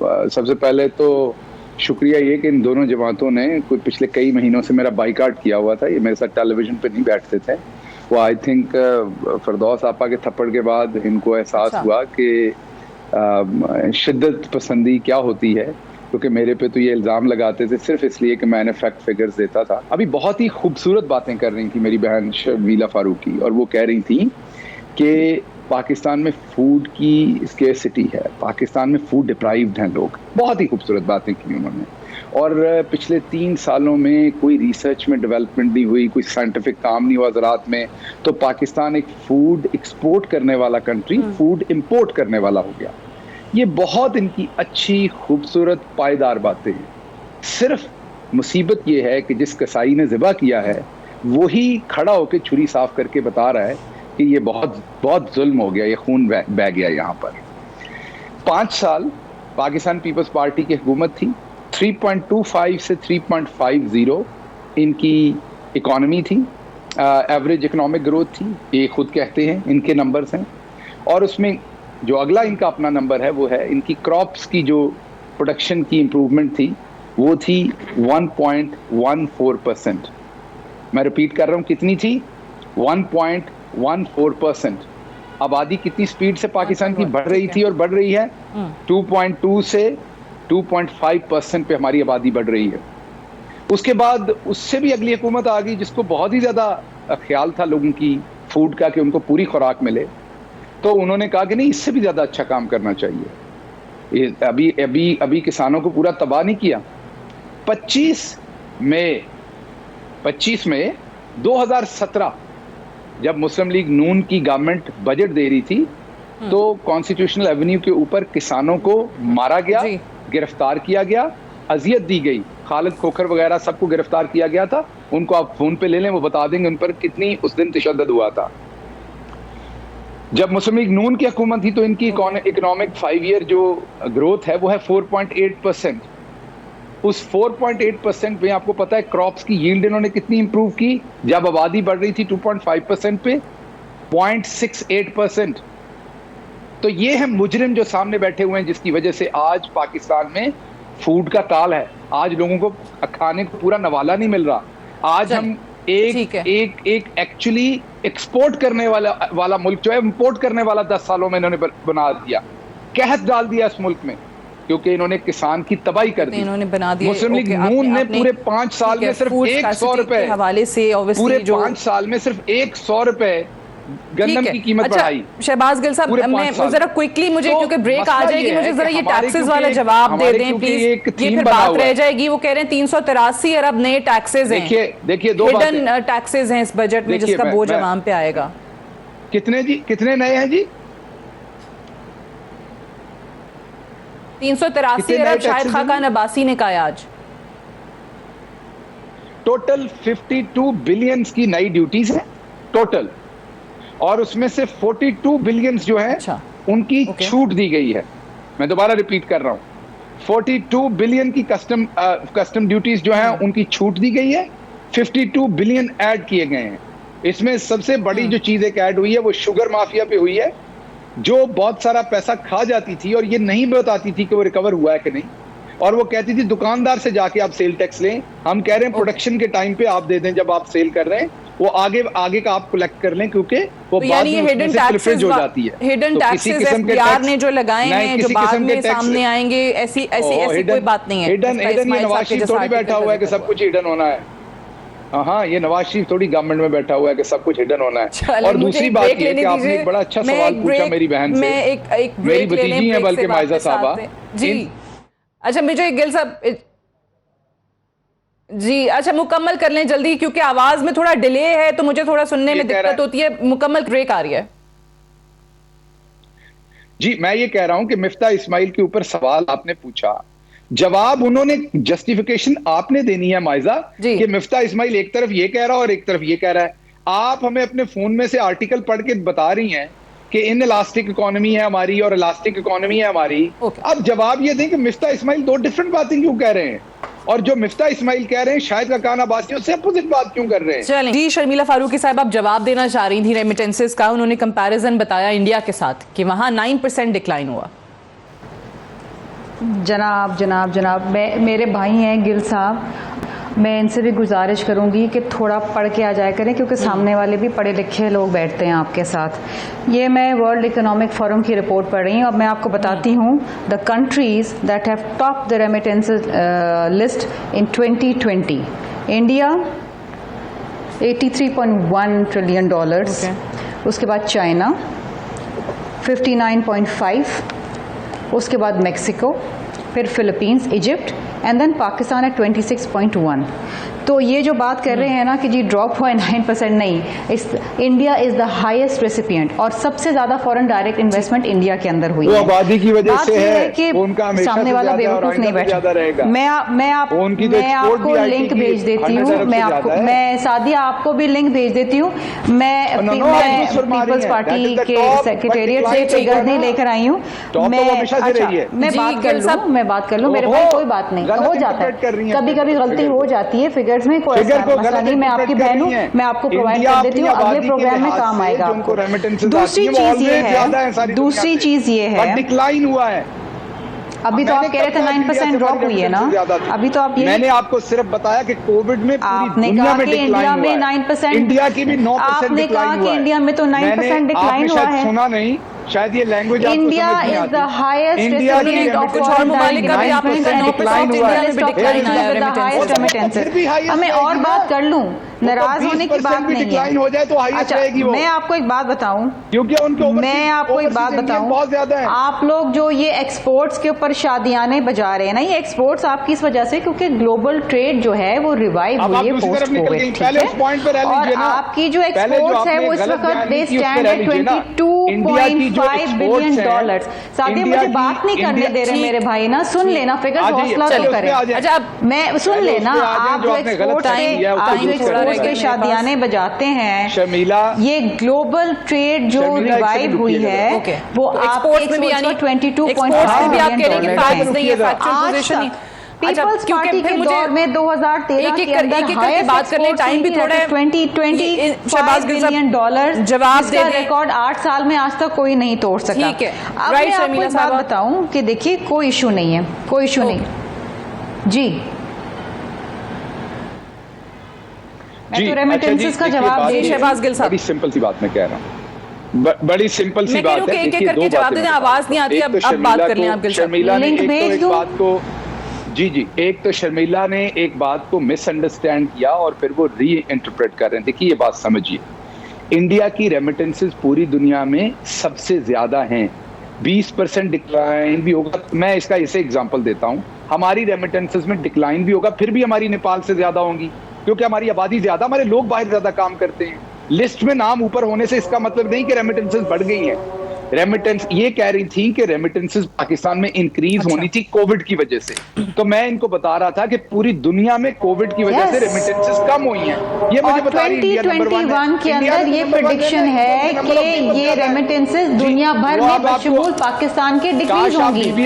सबसे पहले तो शुक्रिया ये कि इन दोनों जमातों ने कोई पिछले कई महीनों से मेरा बाइकाट किया हुआ था। ये मेरे साथ टेलीविजन पे नहीं बैठते थे। वो आई थिंक फरदौस आपा के थप्पड़ के बाद इनको एहसास हुआ कि शिद्दत पसंदी क्या होती है, क्योंकि मेरे पे तो ये इल्ज़ाम लगाते थे सिर्फ इसलिए कि मैंने फैक्ट फिगर्स देता था। अभी बहुत ही खूबसूरत बातें कर रही थी मेरी बहन शर्मीला फारूकी, और वो कह रही थी कि पाकिस्तान में फूड की स्केर्सिटी है, पाकिस्तान में फूड डिप्राइव्ड हैं लोग। बहुत ही खूबसूरत बातें की उन्होंने। और पिछले 3 सालों में कोई रिसर्च में डेवलपमेंट नहीं हुई, कोई साइंटिफिक काम नहीं हुआ ज़राअत में, तो पाकिस्तान एक फूड एक्सपोर्ट करने वाला कंट्री फूड इंपोर्ट करने वाला हो गया। ये बहुत इनकी अच्छी खूबसूरत पायदार बातें हैं। सिर्फ मुसीबत ये है कि जिस कसाई ने ज़िबा किया है वही खड़ा होकर छुरी साफ करके बता रहा है कि ये बहुत बहुत जुल्म हो गया, ये खून बह गया यहाँ पर। 5 साल पाकिस्तान पीपल्स पार्टी की हुकूमत थी। 3.25 से 3.50 इनकी इकॉनमी थी, एवरेज इकोनॉमिक ग्रोथ थी, ये खुद कहते हैं, इनके नंबर्स हैं। और उसमें जो अगला इनका अपना नंबर है वो है इनकी क्रॉप्स की जो प्रोडक्शन की इम्प्रूवमेंट थी, वो थी 1.14%। मैं रिपीट कर रहा हूँ, कितनी थी? 1.14%। आबादी कितनी स्पीड से पाकिस्तान की बढ़ रही थी और बढ़ रही है? 2.2 से 2.5% पे हमारी आबादी बढ़ रही है। उसके बाद उससे भी अगली हुकूमत आ गई जिसको बहुत ही ज़्यादा ख्याल था लोगों की फूड का कि उनको पूरी खुराक मिले, तो उन्होंने कहा कि नहीं, इससे भी ज़्यादा अच्छा काम करना चाहिए। ये अभी किसानों को पूरा तबाह नहीं किया। 25 मई 2017 जब मुस्लिम लीग नून की गवर्नमेंट बजट दे रही थी, तो कॉन्स्टिट्यूशनल एवेन्यू के ऊपर किसानों को मारा गया, गिरफ्तार किया गया, अजियत दी गई। खालिद खोखर वगैरह सबको गिरफ्तार किया गया था। उनको आप फोन पे ले लें, वो बता देंगे उन पर कितनी उस दिन तशद्दुद हुआ था। जब मुस्लिम लीग नून की हुकूमत थी तो इनकी इकोनॉमिक 5 ईयर जो ग्रोथ है वो है 4.8%। उस 4.8% में आपको पता है क्रॉप्स की यील्ड इन्होंने कितनी इंप्रूव की? जब आबादी बढ़ रही थी 2.5% पे 0.68%। तो ये है मुजरिम जो सामने बैठे हुए हैं, जिसकी वजह से आज पाकिस्तान में फूड का काल है। आज लोगों को खाने को पूरा नवाला नहीं मिल रहा। आज हम एक एक्चुअली एक्सपोर्ट करने वाला मुल्क जो है, इंपोर्ट करने वाला 10 सालों में इन्होंने बना दिया, कहत डाल दिया इस मुल्क में, क्योंकि इन्होंने किसान की तबाही कर दी। इन्होंने बना दिया। मुस्लिम लीग नून ने पूरे 5 साल में सिर्फ 100 रुपए हवाले से पूरे 5 साल में सिर्फ 100 रुपए गंदम की कीमत बढ़ाई। शहबाज गिल साहब, मैं जरा क्विकली, मुझे क्योंकि ब्रेक आ जाएगी, मुझे जरा ये टैक्सेस वाला जवाब दे दें प्लीज। ये फिर बात रह जाएगी। वो कह रहे हैं 383 अरब नए टैक्सेस हैं। देखिए 2 हिडन टैक्सेस हैं इस बजट में जिसका बोझ आवाम पे आएगा। कितने जी? कितने नए हैं जी? 383 अरब शाहिद खाकान अब्बासी ने कहा आज। टोटल 52 बिलियन की नई ड्यूटीज है टोटल, और उसमें से 42 बिलियन जो है उनकी छूट दी गई है। मैं दोबारा रिपीट कर रहा हूं, 42 बिलियन की कस्टम ड्यूटीज जो है उनकी छूट दी गई है, 52 बिलियन ऐड किए गए हैं। इसमें सबसे बड़ी जो चीज एक ऐड हुई है वो शुगर माफिया पे हुई है, जो बहुत सारा पैसा खा जाती थी और ये नहीं बताती थी कि वो रिकवर हुआ है कि नहीं, और वो कहती थी दुकानदार से जाके आप सेल टैक्स लें। हम कह रहे हैं प्रोडक्शन के टाइम पे आप दे दें, जब आप सेल कर रहे हैं वो आगे का आप कलेक्ट कर लें, क्योंकि वो तो बाद में हिडन टैक्सेस हो जाती है। हिडन टैक्सेस एफडीआर ने जो लगाए हैं, जो बाद में सामने आएंगे, ऐसी कोई बात नहीं है। हिडन ये नवाज शरीफ थोड़ी बैठा हुआ है कि सब कुछ हिडन होना है। हाँ, ये नवाज शरीफ थोड़ी गवर्नमेंट में बैठा हुआ है कि सब कुछ हिडन होना है। और दूसरी बात ये है कि आपने एक बड़ा अच्छा सवाल पूछा मेरी बहन से, मेरी भतीजी है बल्कि माइजा साहबा जी। अच्छा मुझे गिल साहब जी, अच्छा मुकम्मल कर लें जल्दी, क्योंकि आवाज में थोड़ा डिले है तो मुझे थोड़ा सुनने में दिक्कत होती है। मुकम्मल ब्रेक आ रही है जी। मैं ये कह रहा हूं कि मिफ्ता इस्माइल के ऊपर सवाल आपने पूछा, जवाब उन्होंने, जस्टिफिकेशन आपने देनी है माइजा, कि मिफ्ता इस्माइल एक तरफ ये कह रहा है और एक तरफ ये कह रहा है। आप हमें अपने फोन में से आर्टिकल पढ़ के बता रही हैं कि इन इलास्टिक इकोनॉमी है हमारी और इलास्टिक इकोनॉमी है हमारी। अब जवाब ये दें कि मिफ्ता इस्माइल 2 डिफरेंट बातें क्यों कह रहे हैं, और जो मिफ्ता इस्माइल कह रहे हैं शाहिद खाकान अब्बासी उससे अपोजिट बात क्यों कर रहे हैं। चलें जी, शर्मीला फारूकी साहब आप जवाब देना चाह रही थी रेमिटेंसेस का। उन्होंने कंपैरिजन बताया इंडिया के साथ कि वहां 9% डिक्लाइन हुआ। जनाब जनाब जनाब मेरे भाई हैं गिल साहब, मैं इनसे भी गुजारिश करूंगी कि थोड़ा पढ़ के आ जाया करें, क्योंकि सामने वाले भी पढ़े लिखे लोग बैठते हैं आपके साथ। ये मैं वर्ल्ड इकोनॉमिक फोरम की रिपोर्ट पढ़ रही हूँ। अब मैं आपको बताती हूँ the countries that have top the remittances list in 2020। India $83.1 trillion, उसके बाद चाइना 59.5, उसके बाद मेक्सिको, फिर Philippines, Egypt and then Pakistan at 26.1। तो ये जो बात कर रहे हैं ना कि जी ड्रॉप हुआ है 9%, नहीं, India is the highest recipient और सबसे ज्यादा फॉरेन डायरेक्ट इन्वेस्टमेंट इंडिया के अंदर हुई है। आबादी की वजह से है कि सामने वाला बेवकूफ नहीं बैठा। मैं आपको लिंक भेज देती हूँ, मैं सादिया आपको भी लिंक भेज देती हूँ। मैं पीपल्स पार्टी के सेक्रेटेरिएट से फिगर नहीं लेकर आई हूँ। मैं बात कर लूँ मेरे भाई, कोई बात नहीं, हो जाता है, कभी कभी गलती हो जाती है फिगर्स में, कोई मसला नहीं। मैं आपकी बहन हूँ, मैं आपको प्रोवाइड कर देती हूँ, अगले प्रोग्राम में काम आएगा आपको। दूसरी चीज ये है डिक्लाइन हुआ है। अभी तो आप कह रहे थे 9% ड्रॉप हुई है ना, अभी तो आप मैंने आपको सिर्फ बताया कि कोविड में आपने कहा कि इंडिया में 9%, इंडिया की भी 9% आपने कहा कि इंडिया में तो 9% डिक्लाइन हुआ है। सुना नहीं शायद, ये language India is the highest recipient of कुछ और ममालिक का भी आपने मैं और बात कर लूं, नाराज होने की बात नहीं है। हो जाए तो अच्छा, मैं आपको एक बात बताऊं, क्योंकि उनके मैं आपको एक बात बताऊं, बहुत ज्यादा है। आप लोग जो ये एक्सपोर्ट्स के ऊपर शादियाने बजा रहे हैं ना, ये एक्सपोर्ट्स आपकी इस वजह से क्योंकि ग्लोबल ट्रेड जो है वो रिवाइव हुई है पोस्ट कोविड, ठीक है। और आपकी जो एक्सपोर्ट्स है वो इस वक्त they stand at $22.5 billion. Sadia मुझे बात नहीं करने दे रहे मेरे भाई ना, सुन लेना, फिगर हौसला तो करें। अच्छा मैं सुन लेना, आप जो एक्सपोर्ट्स के शादियाने बजाते हैं शर्मिला, ये ग्लोबल ट्रेड जो रिवाइव हुई है वो एक्सपोर्ट में भी यानी 22.5 बिलियन। पीपल्स पार्टी के दौर में 2013 के अंदर हाईएस्ट बात करने टाइम भी थोड़ा है, $20 बिलियन जवाब का रिकॉर्ड 8 साल में आज तक कोई नहीं तोड़ सका। ठीक है, अब मैं आपको एक बात बताऊं कि देखिए कोई इशू नहीं है, कोई इशू नहीं जी। मैं तो रेमिटेंसेस का जवाब दे शहबाज गिल साहब। बड़ी सिंपल सी बात मैं कह रहा हूँ, बड़ी सिंपल सी बात है। एक-एक करके जवाब देने, आवाज नहीं आती, अब बात कर लें आप गिल साहब। लिंक भेज दूं बात को। जी, एक तो शर्मिला ने एक बात को मिसअंडरस्टैंड किया और फिर वो री इंटरप्रेट कर रहे हैं। देखिए ये बात समझिए, इंडिया की रेमिटेंसेस पूरी दुनिया में सबसे ज्यादा हैं, 20% डिक्लाइन भी होगा। मैं इसका इसे एग्जांपल देता हूं, हमारी रेमिटेंसेस में डिक्लाइन भी होगा, फिर भी हमारी नेपाल से ज्यादा होंगी, क्योंकि हमारी आबादी ज्यादा, हमारे लोग बाहर ज्यादा काम करते हैं। लिस्ट में नाम ऊपर होने से इसका मतलब नहीं कि रेमिटेंसेस बढ़ गई हैं। रेमिटेंस ये कह रही थी कि रेमिटेंसेस पाकिस्तान में इंक्रीज होनी थी कोविड की वजह से, तो मैं इनको बता रहा था कि पूरी दुनिया में कोविड की वजह से रेमिटेंसेस कम हुई हैं। ये मुझे बता रही है 2021 के अंदर ये प्रेडिक्शन है कि ये रेमिटेंसेस दुनिया भर में बशमूल पाकिस्तान के डिक्रीज होंगी।